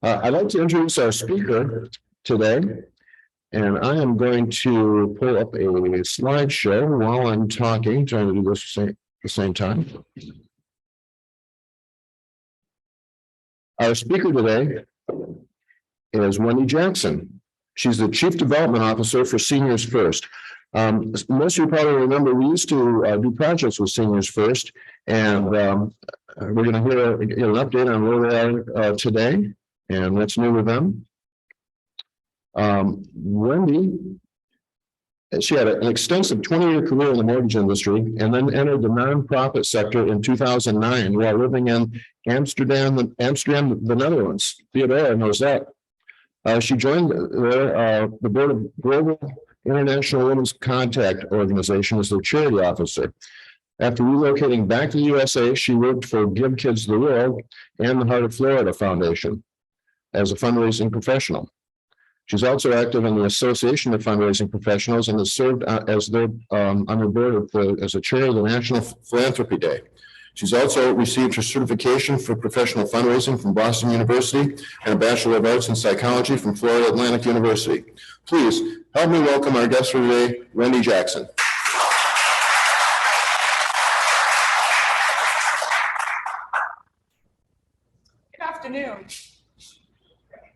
I'd like to introduce our speaker today, and I am going to pull up a slideshow while I'm talking, trying to do this at the same time. Our speaker today is Wendy Jackson. She's the Chief Development Officer for Seniors First. Most of you probably remember we used to do projects with Seniors First, and we're going to hear an update on where they are today and what's new with them. Wendy, she had an extensive 20-year career in the mortgage industry and then entered the nonprofit sector in 2009 while living in Amsterdam, the Netherlands. Theodora knows that. She joined the board of Global International Women's Contact Organization as their charity officer. After relocating back to the USA, she worked for Give Kids the World and the Heart of Florida Foundation as a fundraising professional. She's also active in the Association of Fundraising Professionals and has served as their on the board as a chair of the National Philanthropy Day. She's also received her certification for professional fundraising from Boston University and a Bachelor of Arts in Psychology from Florida Atlantic University. Please help me welcome our guest for today, Wendy Jackson. Good afternoon.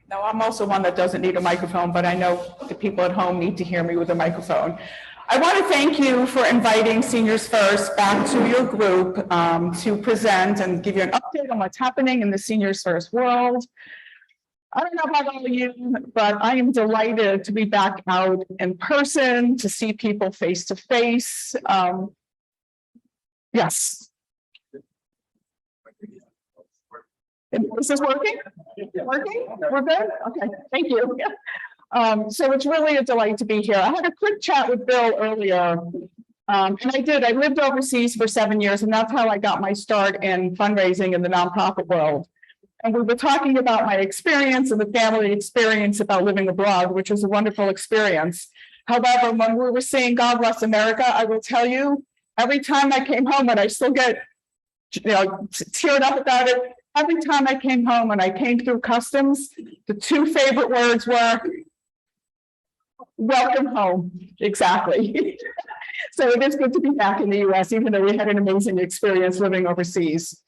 Now, I'm also one that doesn't need a microphone, but I know the people at home need to hear me with a microphone. I want to thank you for inviting Seniors First back to your group to present and give you an update on what's happening in the Seniors First world. I don't know about all of you, but I am delighted to be back out in person, to see people face to face. Yes. Is this working? Working? We're good? Okay, thank you. So it's really a delight to be here. I had a quick chat with Bill earlier, and I lived overseas for 7 years, and that's how I got my start in fundraising in the nonprofit world. And we were talking about my experience and the family experience about living abroad, which was a wonderful experience. However, when we were saying God bless America, I will tell you, every time I came home, and I still get teared up about it, every time I came home and I came through customs, the two favorite words were, welcome home. Exactly. So it is good to be back in the US, even though we had an amazing experience living overseas.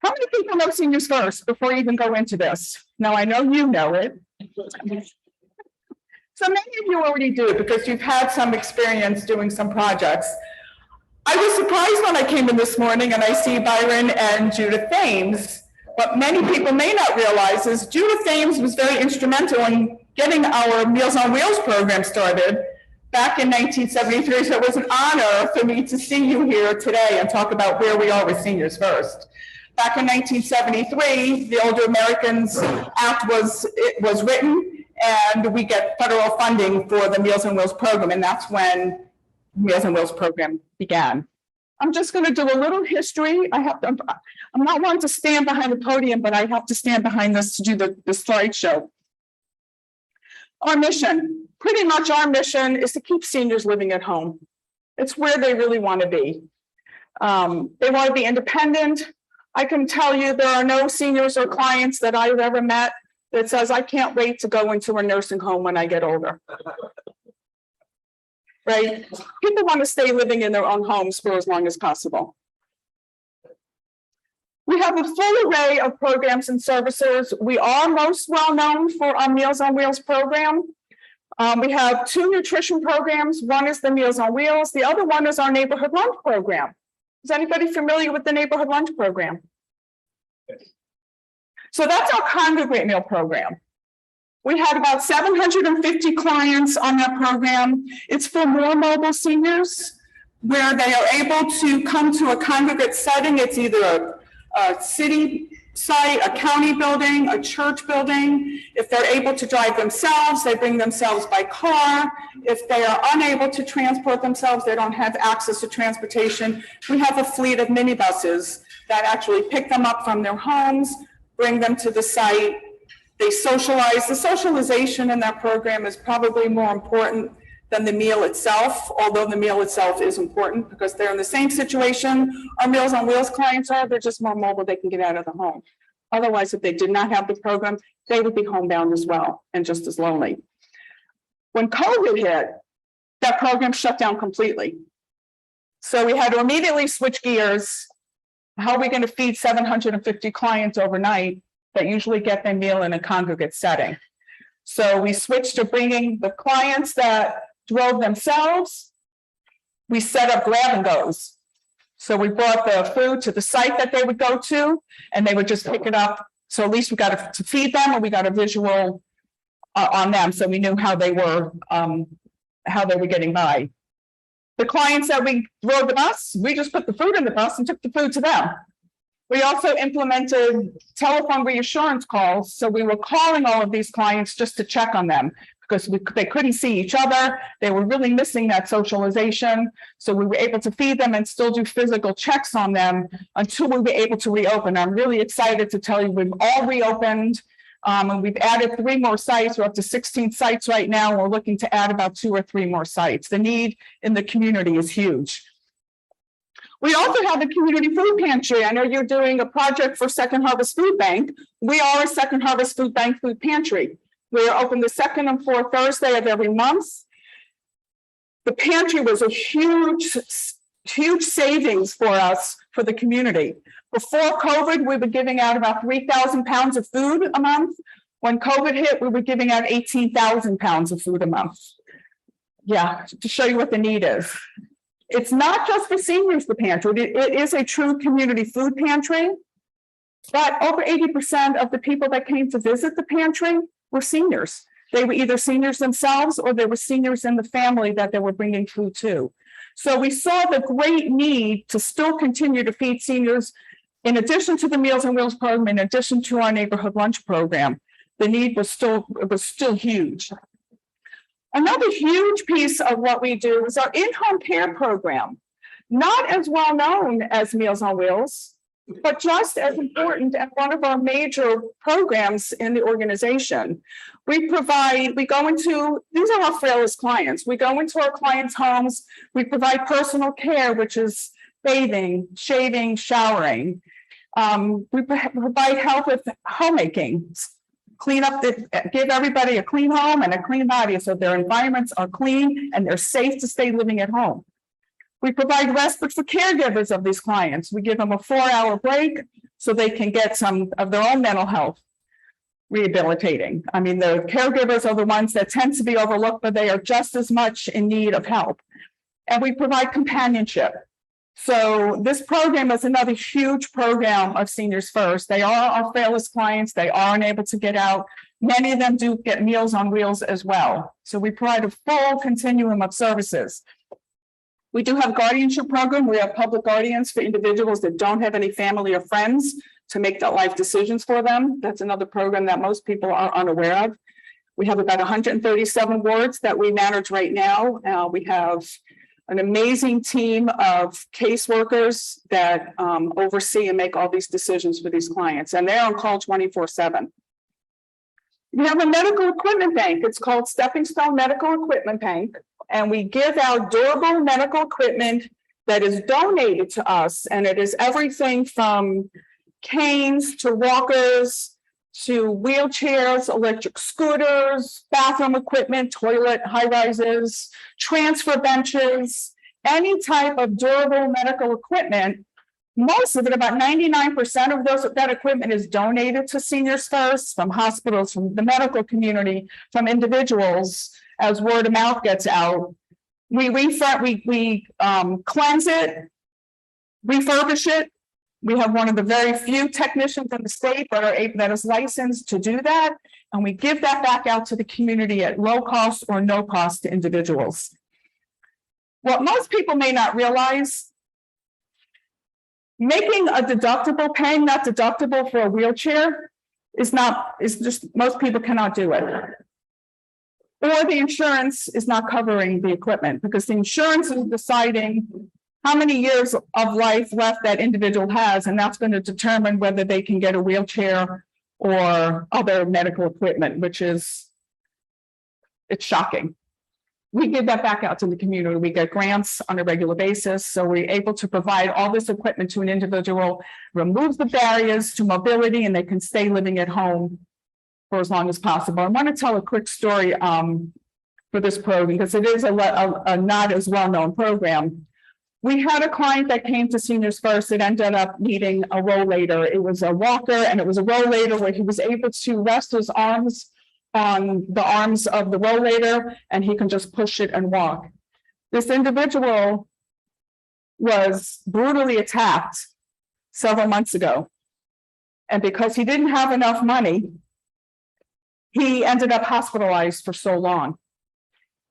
How many people know Seniors First before we even go into this? Now, I know you know it. So many of you already do because you've had some experience doing some projects. I was surprised when I came in this morning and I see Byron and Judith Thames. What many people may not realize is Judith Thames was very instrumental in getting our Meals on Wheels program started back in 1973. So it was an honor for me to see you here today and talk about where we are with Seniors First. Back in 1973, the Older Americans Act was written, and we get federal funding for the Meals on Wheels program, and that's when Meals on Wheels program began. I'm just going to do a little history. I'm not one to stand behind the podium, but I have to stand behind this to do the slideshow. Our mission, pretty much our mission is to keep seniors living at home. It's where they really want to be. They want to be independent. I can tell you there are no seniors or clients that I've ever met that says, I can't wait to go into a nursing home when I get older. Right? People want to stay living in their own homes for as long as possible. We have a full array of programs and services. We are most well known for our Meals on Wheels program. We have two nutrition programs. One is the Meals on Wheels. The other one is our neighborhood lunch program. Is anybody familiar with the neighborhood lunch program? So that's our congregate meal program. We had about 750 clients on that program. It's for more mobile seniors where they are able to come to a congregate setting. It's either a city site, a county building, a church building. If they're able to drive themselves, they bring themselves by car. If they are unable to transport themselves, they don't have access to transportation, we have a fleet of minibuses that actually pick them up from their homes, bring them to the site. They socialize. The socialization in that program is probably more important than the meal itself, although the meal itself is important because they're in the same situation our Meals on Wheels clients are. They're just more mobile. They can get out of the home. Otherwise, if they did not have the program, they would be homebound as well and just as lonely. When COVID hit, that program shut down completely. So we had to immediately switch gears. How are we going to feed 750 clients overnight that usually get their meal in a congregate setting? So we switched to bringing the clients that drove themselves. We set up grab and goes. So we brought the food to the site that they would go to, and they would just pick it up. So at least we got to feed them, and we got a visual on them, so we knew how they were getting by. The clients that we drove the bus, we just put the food in the bus and took the food to them. We also implemented telephone reassurance calls, so we were calling all of these clients just to check on them, because they couldn't see each other. They were really missing that socialization. So we were able to feed them and still do physical checks on them until we were able to reopen. I'm really excited to tell you we've all reopened. And we've added 3 more sites. We're up to 16 sites right now. We're looking to add about 2 or 3 more sites. The need in the community is huge. We also have the community food pantry. I know you're doing a project for Second Harvest Food Bank. We are a Second Harvest Food Bank food pantry. We are open the 2nd and 4th Thursday of every month. The pantry was a huge savings for us, for the community. Before COVID, we were giving out about 3,000 pounds of food a month. When COVID hit, we were giving out 18,000 pounds of food a month. Yeah, to show you what the need is. It's not just for seniors, the pantry. It is a true community food pantry, but over 80% of the people that came to visit the pantry were seniors. They were either seniors themselves or they were seniors in the family that they were bringing food to. So we saw the great need to still continue to feed seniors in addition to the Meals on Wheels program, in addition to our neighborhood lunch program. The need was still huge. Another huge piece of what we do is our in-home care program. Not as well known as Meals on Wheels, but just as important and one of our major programs in the organization. These are our frailest clients. We go into our clients' homes, we provide personal care, which is bathing, shaving, showering. We provide help with homemaking, give everybody a clean home and a clean body so their environments are clean and they're safe to stay living at home. We provide respite for caregivers of these clients. We give them a 4-hour break so they can get some of their own mental health rehabilitating. I mean, the caregivers are the ones that tend to be overlooked, but they are just as much in need of help. And we provide companionship. So this program is another huge program of Seniors First. They are our frailest clients. They are unable to get out. Many of them do get Meals on Wheels as well. So we provide a full continuum of services. We do have a guardianship program. We have public guardians for individuals that don't have any family or friends to make their life decisions for them. That's another program that most people are unaware of. We have about 137 wards that we manage right now. We have an amazing team of caseworkers that oversee and make all these decisions for these clients, and they're on call 24/7. We have a medical equipment bank. It's called Stepping Stone Medical Equipment Bank, and we give out durable medical equipment that is donated to us, and it is everything from canes to walkers to wheelchairs, electric scooters, bathroom equipment, toilet high rises, transfer benches, any type of durable medical equipment. Most of it, about 99% of that equipment is donated to Seniors First, from hospitals, from the medical community, from individuals, as word of mouth gets out. We cleanse it, refurbish it. We have one of the very few technicians in the state that is licensed to do that. And we give that back out to the community at low cost or no cost to individuals. What most people may not realize, making a deductible, paying that deductible for a wheelchair is just, most people cannot do it. Or the insurance is not covering the equipment, because the insurance is deciding how many years of life left that individual has, and that's going to determine whether they can get a wheelchair or other medical equipment, it's shocking. we give that back out to the community. We get grants on a regular basis. So we're able to provide all this equipment to an individual, remove the barriers to mobility, and they can stay living at home for as long as possible. I want to tell a quick story for this program because it is a not as well-known program. We had a client that came to Seniors First that ended up needing a rollator. It was a walker and it was a rollator where he was able to rest his arms on the arms of the rollator and he can just push it and walk. This individual was brutally attacked several months ago. And because he didn't have enough money, he ended up hospitalized for so long.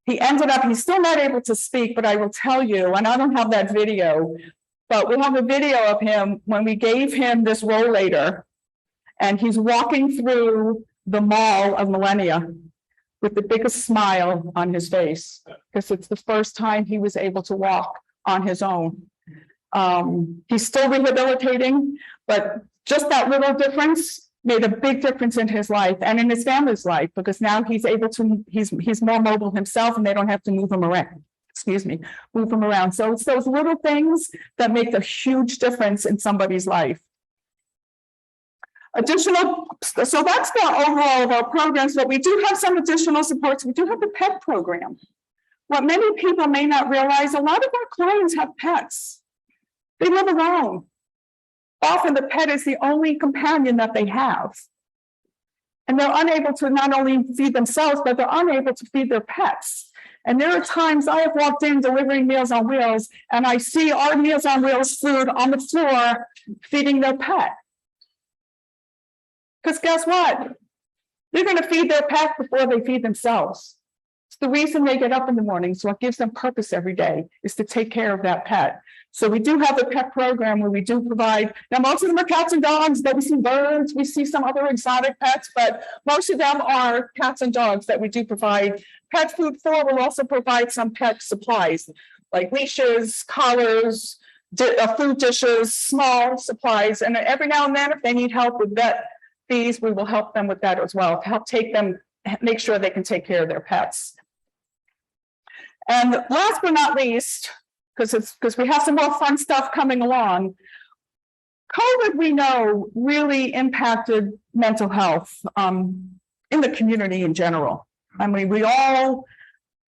He's still not able to speak, but I will tell you, and I don't have that video, but we have a video of him when we gave him this rollator and he's walking through the Mall of Millennia with the biggest smile on his face because it's the first time he was able to walk on his own. He's still rehabilitating, but just that little difference made a big difference in his life and in his family's life because now he's able to, he's more mobile himself and they don't have to move him around. Move him around. So it's those little things that make a huge difference in somebody's life. So that's the overall of our programs, but we do have some additional supports. We do have the pet program. What many people may not realize, a lot of our clients have pets. They live alone. Often the pet is the only companion that they have. And they're unable to not only feed themselves, but they're unable to feed their pets. And there are times I have walked in delivering Meals on Wheels, and I see our Meals on Wheels food on the floor feeding their pet. Because guess what? They're going to feed their pet before they feed themselves. It's the reason they get up in the morning. So what gives them purpose every day is to take care of that pet. So we do have a pet program where we do provide, now most of them are cats and dogs, but we see birds, we see some other exotic pets, but most of them are cats and dogs that we do provide pet food for. We'll also provide some pet supplies like leashes, collars, food dishes, small supplies. And every now and then, if they need help with vet fees, we will help them with that as well, to help make sure they can take care of their pets. And last but not least, because we have some more fun stuff coming along. COVID, we know, really impacted mental health in the community in general. I mean, we all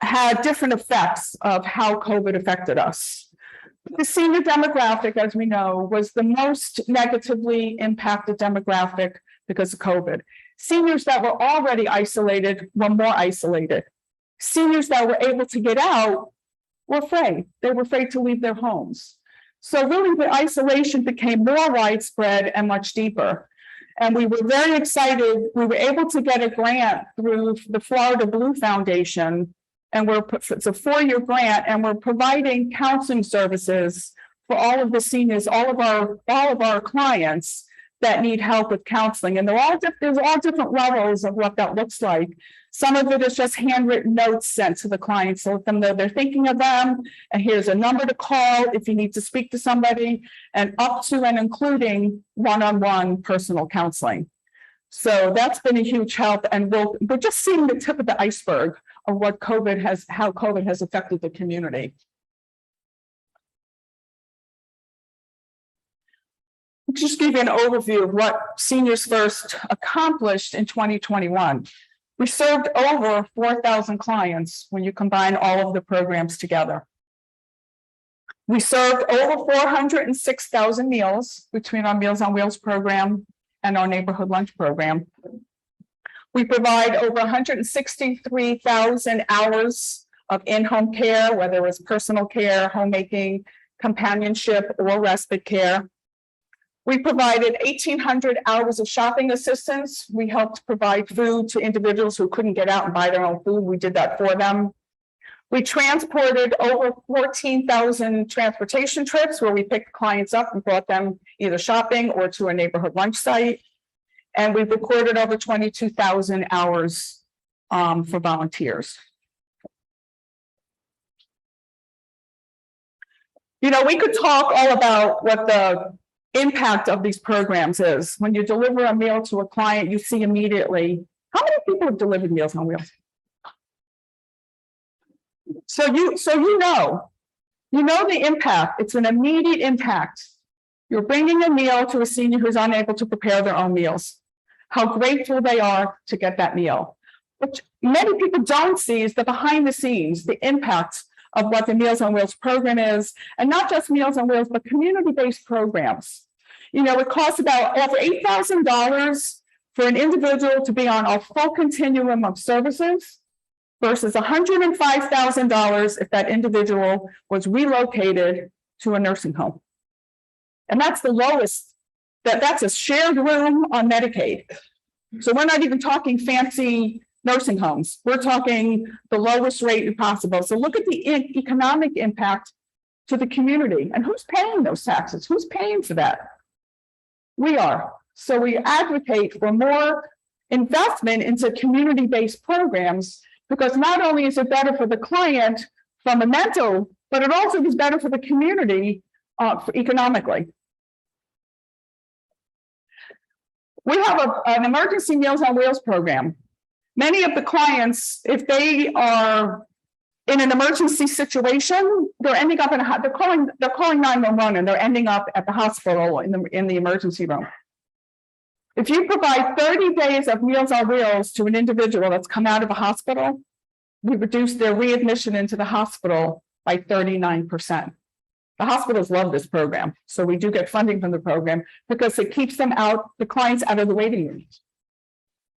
had different effects of how COVID affected us. The senior demographic, as we know, was the most negatively impacted demographic because of COVID. Seniors that were already isolated were more isolated. Seniors that were able to get out were afraid. They were afraid to leave their homes. So really the isolation became more widespread and much deeper. And we were very excited. We were able to get a grant through the Florida Blue Foundation. And it's a 4-year grant, and we're providing counseling services for all of the seniors, all of our clients that need help with counseling. And there's all different levels of what that looks like. Some of it is just handwritten notes sent to the clients to let them know they're thinking of them. And here's a number to call if you need to speak to somebody, and up to and including one-on-one personal counseling. So that's been a huge help. And we're just seeing the tip of the iceberg of how COVID has affected the community. Just give you an overview of what Seniors First accomplished in 2021. We served over 4,000 clients when you combine all of the programs together. We served over 406,000 meals between our Meals on Wheels program and our neighborhood lunch program. We provide over 163,000 hours of in-home care, whether it was personal care, homemaking, companionship, or respite care. We provided 1,800 hours of shopping assistance. We helped provide food to individuals who couldn't get out and buy their own food. We did that for them. We transported over 14,000 transportation trips where we picked clients up and brought them either shopping or to a neighborhood lunch site. And we've recorded over 22,000 hours for volunteers. You know, we could talk all about what the impact of these programs is. When you deliver a meal to a client, you see immediately how many people have delivered Meals on Wheels. So you know the impact. It's an immediate impact. You're bringing a meal to a senior who's unable to prepare their own meals. How grateful they are to get that meal. What many people don't see is the behind the scenes, the impact of what the Meals on Wheels program is, and not just Meals on Wheels, but community-based programs. You know, it costs about over $8,000 for an individual to be on a full continuum of services versus $105,000 if that individual was relocated to a nursing home. And that's the lowest, that's a shared room on Medicaid. So we're not even talking fancy nursing homes. We're talking the lowest rate possible. So look at the economic impact to the community. And who's paying those taxes? Who's paying for that? We are. So we advocate for more investment into community-based programs, because not only is it better for the client from a mental, but it also is better for the community economically. We have an emergency Meals on Wheels program. Many of the clients, if they are in an emergency situation, they're ending up they're calling 911 and they're ending up at the hospital in the emergency room. If you provide 30 days of Meals on Wheels to an individual that's come out of a hospital, we reduce their readmission into the hospital by 39%. The hospitals love this program, so we do get funding from the program because it keeps them out, the clients out of the waiting rooms.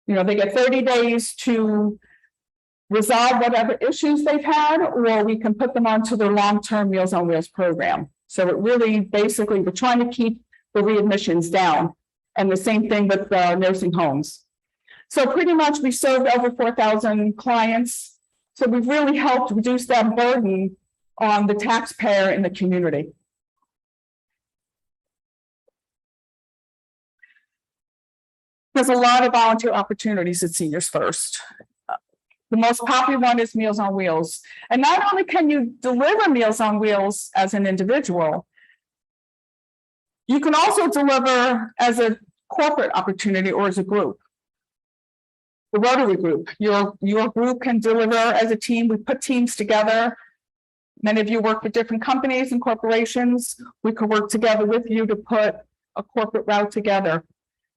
You know, they get 30 days to resolve whatever issues they've had, or we can put them onto their long-term Meals on Wheels program. So it really, basically, we're trying to keep the readmissions down. And the same thing with nursing homes. So pretty much we served over 4,000 clients. So we've really helped reduce that burden on the taxpayer in the community. There's a lot of volunteer opportunities at Seniors First. The most popular one is Meals on Wheels. And not only can you deliver Meals on Wheels as an individual, you can also deliver as a corporate opportunity or as a group. The Rotary Group, your group can deliver as a team. We put teams together. Many of you work for different companies and corporations. We could work together with you to put a corporate route together.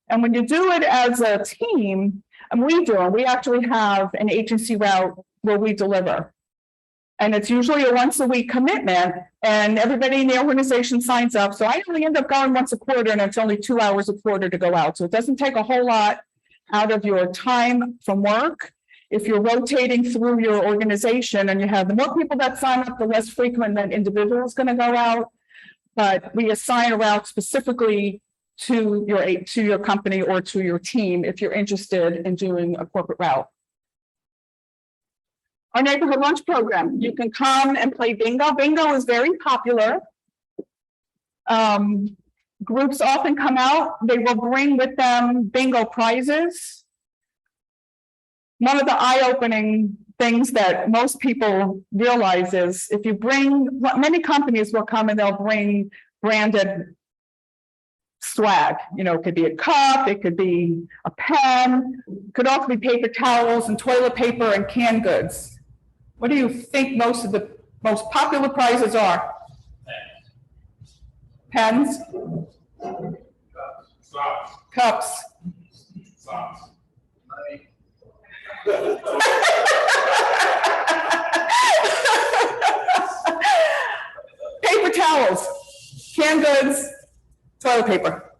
And when you do it as a team, and we actually have an agency route where we deliver. And it's usually a once a week commitment, and everybody in the organization signs up. So I only end up going once a quarter, and it's only 2 hours a quarter to go out. So it doesn't take a whole lot out of your time from work. If you're rotating through your organization and you have the more people that sign up, the less frequent that individual is going to go out. But we assign a route specifically to your company or to your team if you're interested in doing a corporate route. Our neighborhood lunch program, you can come and play bingo. Bingo is very popular. Groups often come out, they will bring with them bingo prizes. One of the eye-opening things that most people realize is if you bring, many companies will come and they'll bring branded swag. You know, it could be a cup, it could be a pen, it could also be paper towels and toilet paper and canned goods. What do you think most of the most popular prizes are? Pens? Cups. Paper towels, canned goods, toilet paper.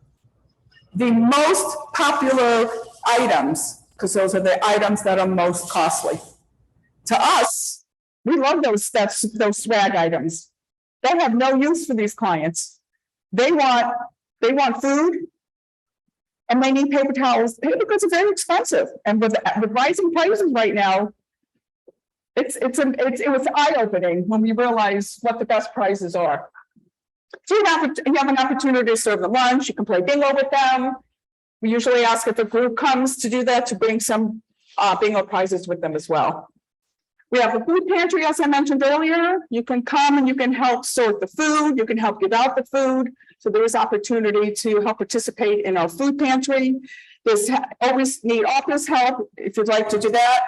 The most popular items, because those are the items that are most costly. To us, we love those swag items. They have no use for these clients. They want food, and they need paper towels. Paper goods are very expensive, and with rising prices right now, it was eye-opening when we realized what the best prices are. So you have an opportunity to serve them lunch. You can play bingo with them. We usually ask if the group comes to do that to bring some bingo prizes with them as well. We have a food pantry, as I mentioned earlier. You can come and you can help sort the food. You can help give out the food. So there is opportunity to help participate in our food pantry. There's always need office help if you'd like to do that.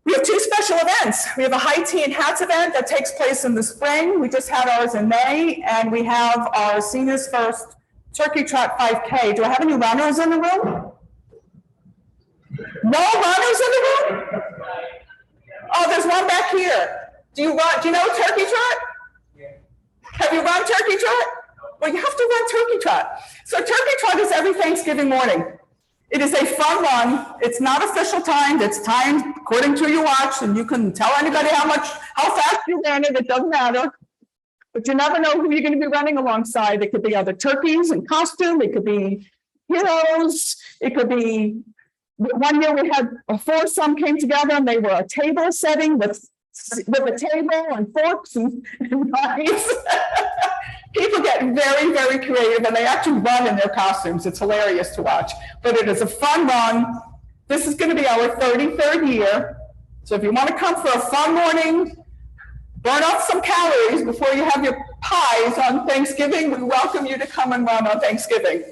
We have two special events. We have a high tea and hats event that takes place in the spring. We just had ours in May, and we have our Seniors First Turkey Trot 5K. Do I have any runners in the room? No runners in the room? Oh, there's one back here. Do you know Turkey Trot? Have you run Turkey Trot? Well, you have to run Turkey Trot. So Turkey Trot is every Thanksgiving morning. It is a fun run. It's not official timed. It's timed according to your watch, and you can tell anybody how fast you ran it. It doesn't matter. But you never know who you're going to be running alongside. It could be other turkeys in costume. It could be heroes. It could be, one year we had a foursome came together and they were a table setting with a table and forks and knives. People get very, very creative, and they actually run in their costumes. It's hilarious to watch, but it is a fun run. This is going to be our 33rd year. So if you want to come for a fun morning, burn off some calories before you have your pies on Thanksgiving, we welcome you to come and run on Thanksgiving.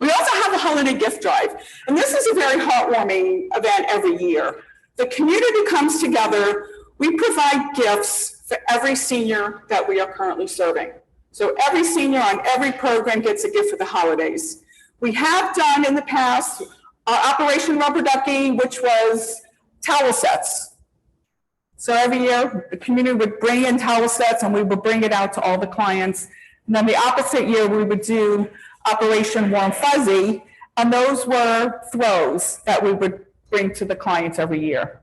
We also have a holiday gift drive, and this is a very heartwarming event every year. The community comes together. We provide gifts for every senior that we are currently serving. So every senior on every program gets a gift for the holidays. We have done in the past Operation Rubber Ducky, which was towel sets. So every year, the community would bring in towel sets and we would bring it out to all the clients. And then the opposite year, we would do Operation Warm Fuzzy, and those were throws that we would bring to the clients every year.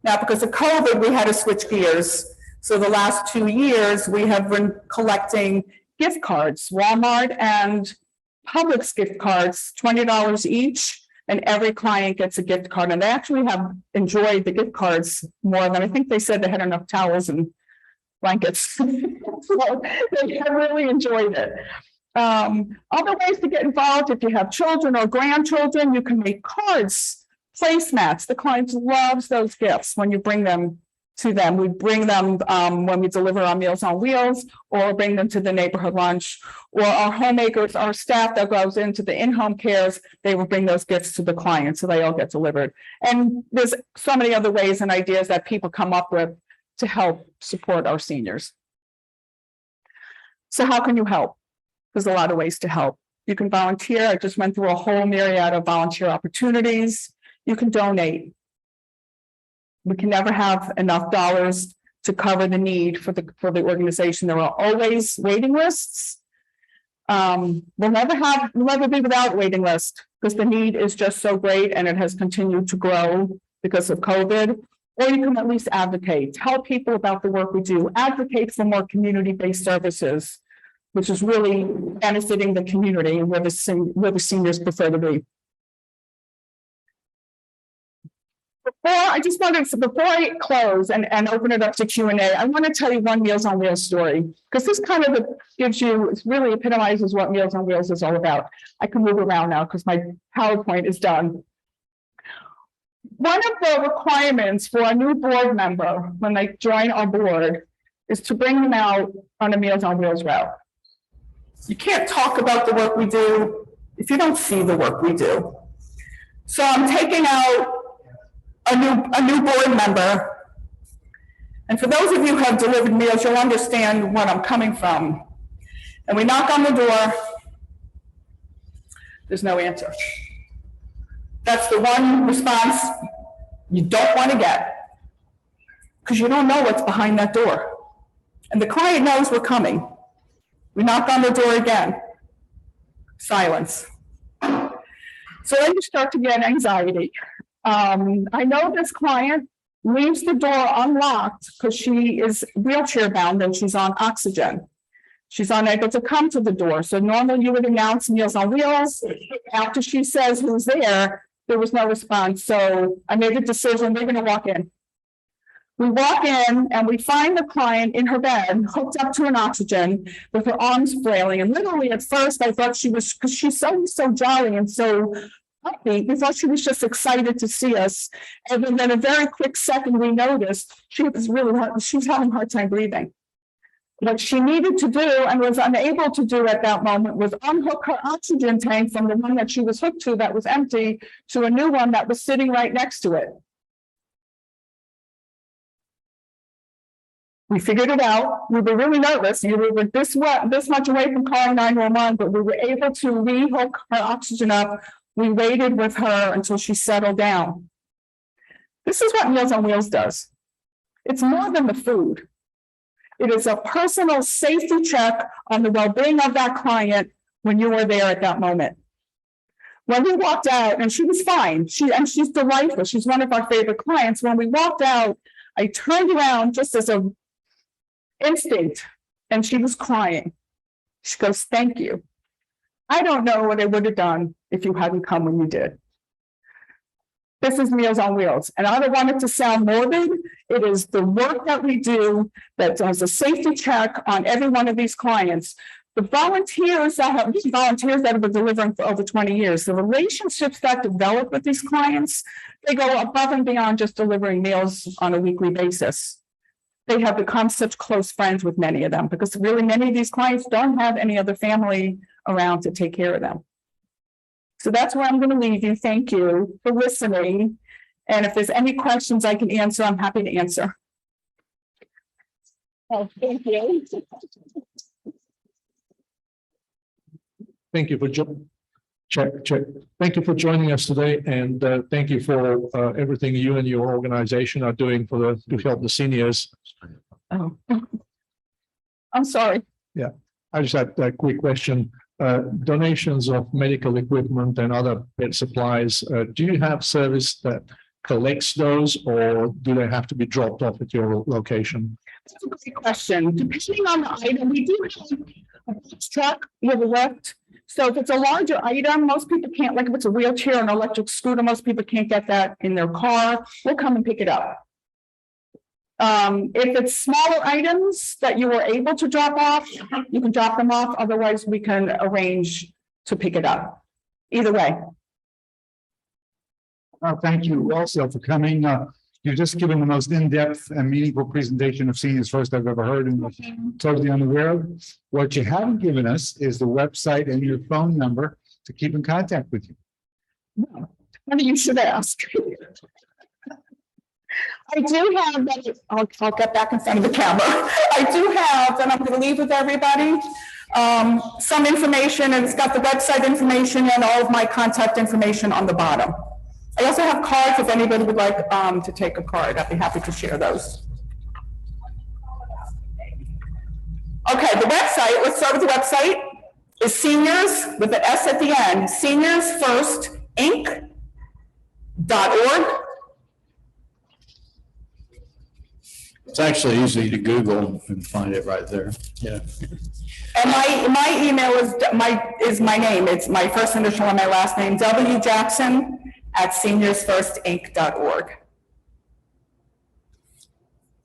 Now, because of COVID, we had to switch gears. So the last 2 years, we have been collecting gift cards, Walmart and Publix gift cards, $20 each, and every client gets a gift card. And they actually have enjoyed the gift cards more than, I think they said they had enough towels and blankets. So they have really enjoyed it. Other ways to get involved, if you have children or grandchildren, you can make cards, placemats. The clients loves those gifts when you bring them to them. We bring them when we deliver our Meals on Wheels, or bring them to the neighborhood lunch, or our homemakers, our staff that goes into the in-home cares, they will bring those gifts to the clients, so they all get delivered. And there's so many other ways and ideas that people come up with to help support our seniors. So how can you help? There's a lot of ways to help. You can volunteer. I just went through a whole myriad of volunteer opportunities. You can donate. We can never have enough dollars to cover the need for the organization. There are always waiting lists. We'll never be without waiting list, because the need is just so great and it has continued to grow because of COVID. Or you can at least advocate, tell people about the work we do, advocate for more community-based services, which is really benefiting the community and where the seniors prefer to be. Before I close and open it up to Q&A, I want to tell you one Meals on Wheels story, because this kind of gives you, it really epitomizes what Meals on Wheels is all about. I can move around now because my PowerPoint is done. One of the requirements for a new board member when they join our board is to bring them out on a Meals on Wheels route. You can't talk about the work we do if you don't see the work we do. So I'm taking out a new board member. And for those of you who have delivered meals, you'll understand where I'm coming from. And we knock on the door. There's no answer. That's the one response you don't want to get, because you don't know what's behind that door. And the client knows we're coming. We knock on the door again. Silence. So then you start to get anxiety. I know this client leaves the door unlocked because she is wheelchair bound and she's on oxygen. She's unable to come to the door. So normally you would announce Meals on Wheels. After she says who's there was no response. So I made a decision, we're going to walk in. We walk in and we find the client in her bed, hooked up to an oxygen with her arms flailing. And literally at first I thought she was, because she's so jolly and so happy, we thought she was just excited to see us. And then a very quick second we noticed she was having a hard time breathing. What she needed to do and was unable to do at that moment was unhook her oxygen tank from the one that she was hooked to that was empty to a new one that was sitting right next to it. We figured it out. We were really nervous. We were this much away from calling 911, but we were able to rehook her oxygen up. We waited with her until she settled down. This is what Meals on Wheels does. It's more than the food. It is a personal safety check on the well-being of that client when you were there at that moment. When we walked out, and she was fine, she's delightful. She's one of our favorite clients. When we walked out, I turned around just as an instinct, and she was crying. She goes, "Thank you. I don't know what I would have done if you hadn't come when you did." This is Meals on Wheels, and I don't want it to sound morbid. It is the work that we do that does a safety check on every one of these clients. The volunteers that have been delivering for over 20 years, the relationships that develop with these clients, they go above and beyond just delivering meals on a weekly basis. They have become such close friends with many of them because really many of these clients don't have any other family around to take care of them. So that's where I'm going to leave you. Thank you for listening. And if there's any questions I can answer, I'm happy to answer. Oh, thank you. Thank you for Thank you for joining us today, and thank you for everything you and your organization are doing to help the seniors. Oh, I'm sorry. Yeah, I just had a quick question. Donations of medical equipment and other pet supplies. Do you have service that collects those, or do they have to be dropped off at your location? That's a great question. Depending on the item, we do have a box truck with a lift. So if it's a larger item, most people can't, like if it's a wheelchair or an electric scooter, most people can't get that in their car. We'll come and pick it up. If it's smaller items that you were able to drop off, you can drop them off. Otherwise, we can arrange to pick it up. Either way. Thank you also for coming. You've just given the most in-depth and meaningful presentation of Seniors First I've ever heard, and totally unaware of. What you haven't given us is the website and your phone number to keep in contact with you. No, funny you should ask. I do have that. I'll get back in front of the camera. I do have, and I'm going to leave with everybody, some information, and it's got the website information and all of my contact information on the bottom. I also have cards if anybody would like to take a card. I'd be happy to share those. Okay, the website, let's start with the website, is seniors with an S at the end, seniorsfirstinc.org. It's actually easy to Google and find it right there. Yeah. And my email is my name. It's my first initial and my last name, wjackson@seniorsfirstinc.org.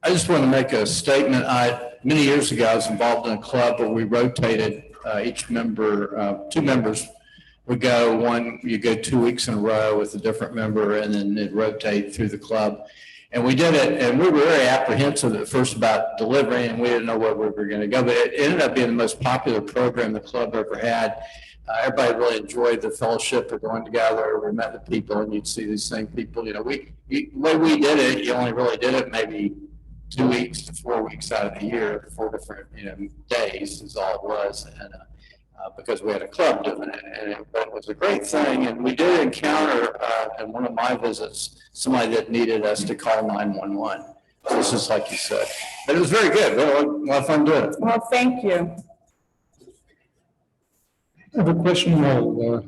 I just want to make a statement. Many years ago, I was involved in a club where we rotated each member, two members would go. You go 2 weeks in a row with a different member, and then it'd rotate through the club. And we did it, and we were very apprehensive at first about delivering, and we didn't know where we were going to go. But it ended up being the most popular program the club ever had. Everybody really enjoyed the fellowship of going together. We met the people, and you'd see these same people. You know, the way we did it, you only really did it maybe 2 weeks to 4 weeks out of the year, 4 different days is all it was, and because we had a club doing it, and it was a great thing. And we did encounter in one of my visits somebody that needed us to call 911. So it's just like you said, but it was very good. We had a lot of fun doing it. Well, thank you. I have a question. I'll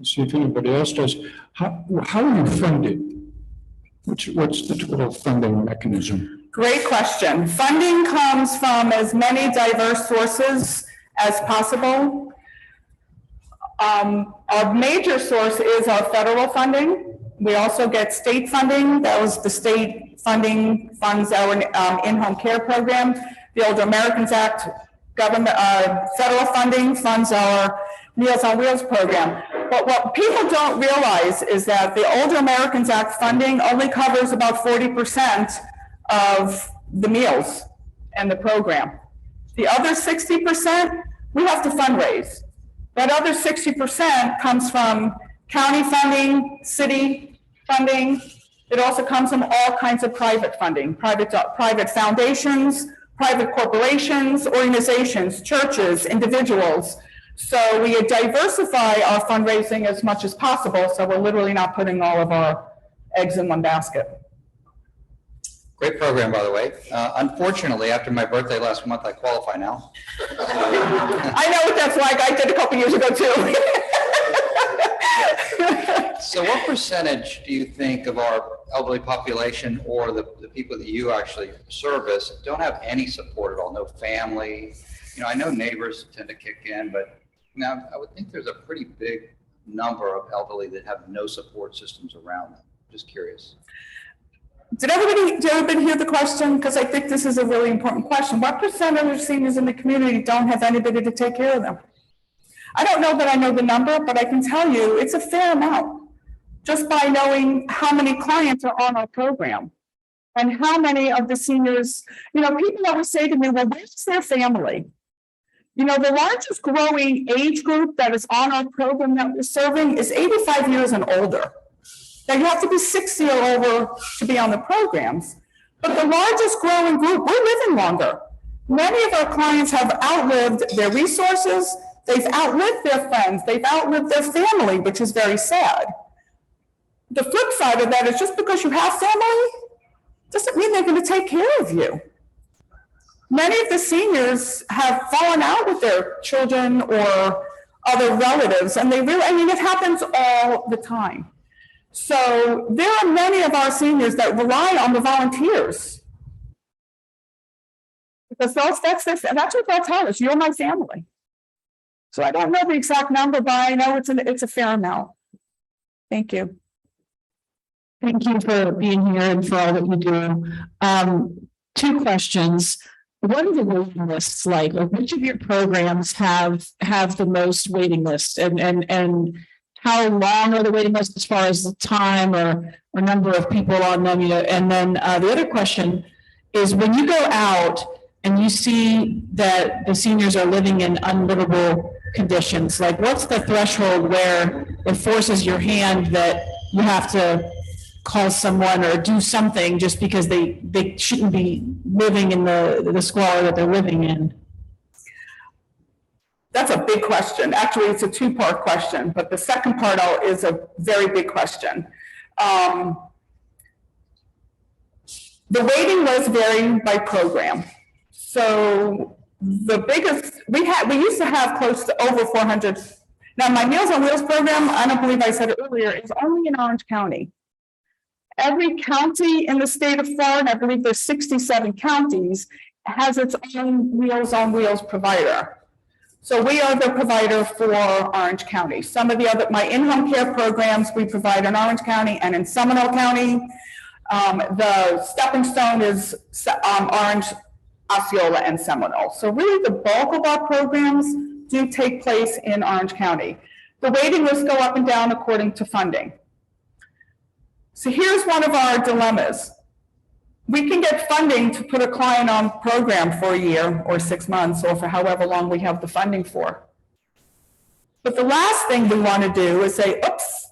see if anybody else does. How are you funded? What's the total funding mechanism? Great question. Funding comes from as many diverse sources as possible. Our major source is our federal funding. We also get state funding. That was the state funding funds our in-home care program. The Older Americans Act government federal funding funds our Meals on Wheels program. But what people don't realize is that the Older Americans Act funding only covers about 40% of the meals and the program. The other 60%, we have to fundraise. That other 60% comes from county funding, city funding. It also comes from all kinds of private funding, private foundations, private corporations, organizations, churches, individuals. So we diversify our fundraising as much as possible, so we're literally not putting all of our eggs in one basket. Great program, by the way. Unfortunately, after my birthday last month, I qualify now. I know what that's like. I did a couple years ago too. So what percentage do you think of our elderly population or the people that you actually service don't have any support at all? No family? You know, I know neighbors tend to kick in, but now I would think there's a pretty big number of elderly that have no support systems around them. Just curious. Did everybody hear the question? Because I think this is a really important question. What percent of the seniors in the community don't have anybody to take care of them? I don't know that I know the number, but I can tell you it's a fair amount just by knowing how many clients are on our program and how many of the seniors, you know, people always say to me, well, where's their family? You know, the largest growing age group that is on our program that we're serving is 85 years and older. Now, you have to be 60 or over to be on the programs, but the largest growing group, we're living longer. Many of our clients have outlived their resources, they've outlived their friends, they've outlived their family, which is very sad. The flip side of that is just because you have family doesn't mean they're going to take care of you. Many of the seniors have fallen out with their children or other relatives, and they really, I mean, it happens all the time. So there are many of our seniors that rely on the volunteers. Because that's what they'll tell us, you're my family. So I don't know the exact number, but I know it's a fair amount. Thank you. Thank you for being here and for all that you do. Two questions. What are the waiting lists like? Like, which of your programs have the most waiting lists, and how long are the waiting lists as far as the time or number of people on them? You know, and then the other question is, when you go out and you see that the seniors are living in unlivable conditions, like, what's the threshold where it forces your hand that you have to call someone or do something just because they shouldn't be living in the squalor that they're living in? That's a big question. Actually, it's a two-part question, but the second part is a very big question. The waiting lists vary by program. So the biggest, we used to have close to over 400. Now, my Meals on Wheels program, I don't believe I said it earlier, is only in Orange County. Every county in the state of Florida, I believe there's 67 counties, has its own Meals on Wheels provider. So we are the provider for Orange County. Some of the other, my in-home care programs, we provide in Orange County and in Seminole County. The stepping stone is Orange, Osceola, and Seminole. So really the bulk of our programs do take place in Orange County. The waiting lists go up and down according to funding. So here's one of our dilemmas. We can get funding to put a client on program for a year or 6 months or for however long we have the funding for. But the last thing we want to do is say, oops,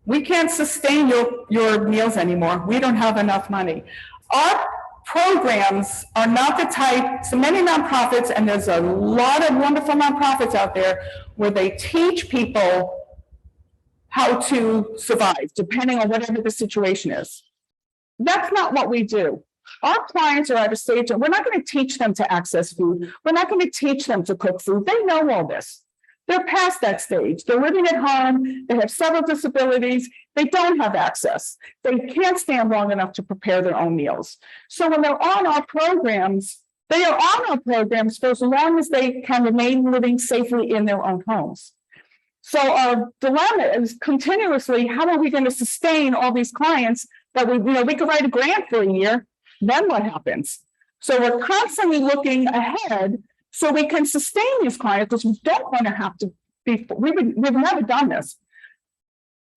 we can't sustain your meals anymore. We don't have enough money. Our programs are not the type, so many nonprofits, and there's a lot of wonderful nonprofits out there where they teach people how to survive, depending on whatever the situation is. That's not what we do. Our clients are at a stage, and we're not going to teach them to access food. We're not going to teach them to cook food. They know all this. They're past that stage. They're living at home. They have several disabilities. They don't have access. They can't stand long enough to prepare their own meals. So when they're on our programs, they are on our programs for as long as they can remain living safely in their own homes. So our dilemma is continuously, how are we going to sustain all these clients that we could write a grant for a year, then what happens? So we're constantly looking ahead so we can sustain these clients, because we don't want to have to be, we've never done this.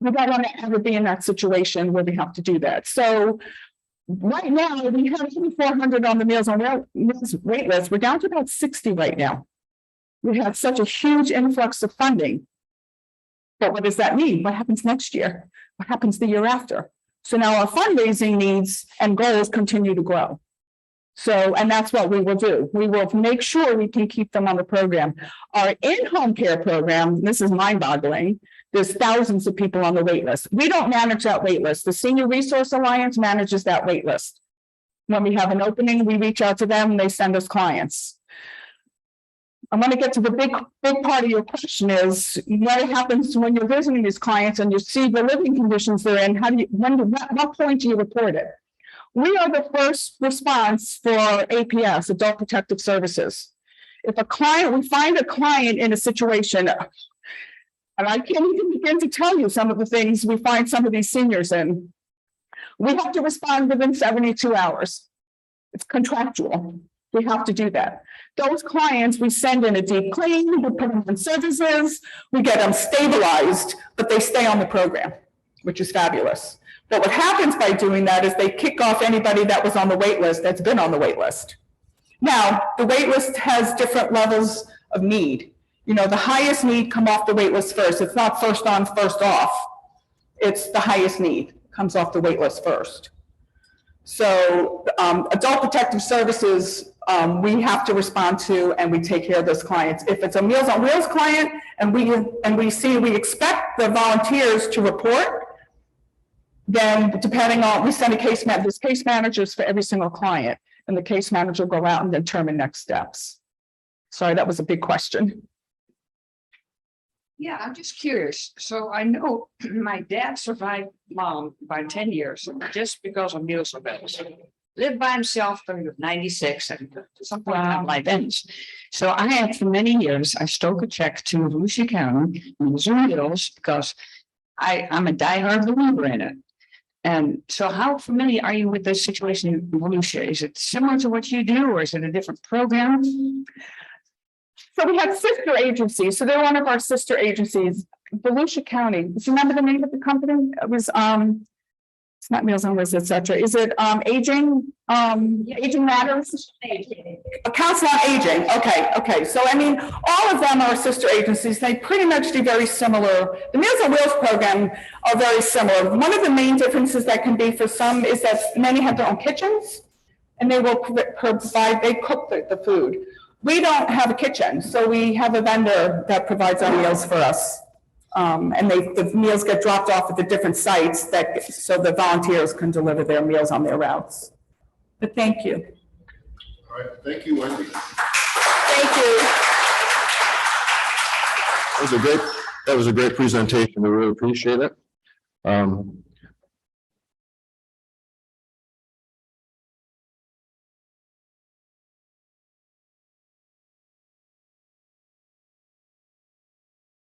We don't want to ever be in that situation where we have to do that. So right now, we have 400 on the Meals on Wheels wait list. We're down to about 60 right now. We have such a huge influx of funding. But what does that mean? What happens next year? What happens the year after? So now our fundraising needs and goals continue to grow. So, and that's what we will do. We will make sure we can keep them on the program. Our in-home care program, this is mind-boggling. There's thousands of people on the wait list. We don't manage that wait list. The Senior Resource Alliance manages that wait list. When we have an opening, we reach out to them and they send us clients. I want to get to the big part of your question is what happens when you're visiting these clients and you see the living conditions they're in, what point do you report it? We are the first response for APS, Adult Protective Services. If we find a client in a situation, and I can't even begin to tell you some of the things we find some of these seniors in, we have to respond within 72 hours. It's contractual. We have to do that. Those clients, we send in a deep clean, we put them in services, we get them stabilized, but they stay on the program, which is fabulous. But what happens by doing that is they kick off anybody that was on the wait list that's been on the wait list. Now, the wait list has different levels of need. You know, the highest need come off the wait list first. It's not first on, first off. It's the highest need comes off the wait list first. So Adult Protective Services, we have to respond to and we take care of those clients. If it's a Meals on Wheels client and we expect the volunteers to report, then depending on, we send there's case managers for every single client, and the case manager will go out and determine next steps. Sorry, that was a big question. Yeah, I'm just curious. So I know my dad survived mom by 10 years just because of Meals on Wheels. Lived by himself till he was 96 and something like life ends. So I had for many years, I stoke a check to Volusia County, Meals on Wheels, because I'm a diehard believer in it. And so how familiar are you with this situation in Volusia? Is it similar to what you do or is it a different program? So we have sister agencies. So they're one of our sister agencies, Volusia County. Do you remember the name of the company? It was it's not Meals on Wheels, etc. Is it Aging Matters? Council on Aging. Okay. So I mean, all of them are sister agencies. They pretty much do very similar. The Meals on Wheels program are very similar. One of the main differences that can be for some is that many have their own kitchens and they will provide, they cook the food. We don't have a kitchen, so we have a vendor that provides our meals for us. And the meals get dropped off at the different sites so the volunteers can deliver their meals on their routes. But thank you. All right, thank you, Wendy. Thank you. That was a great presentation. We really appreciate it.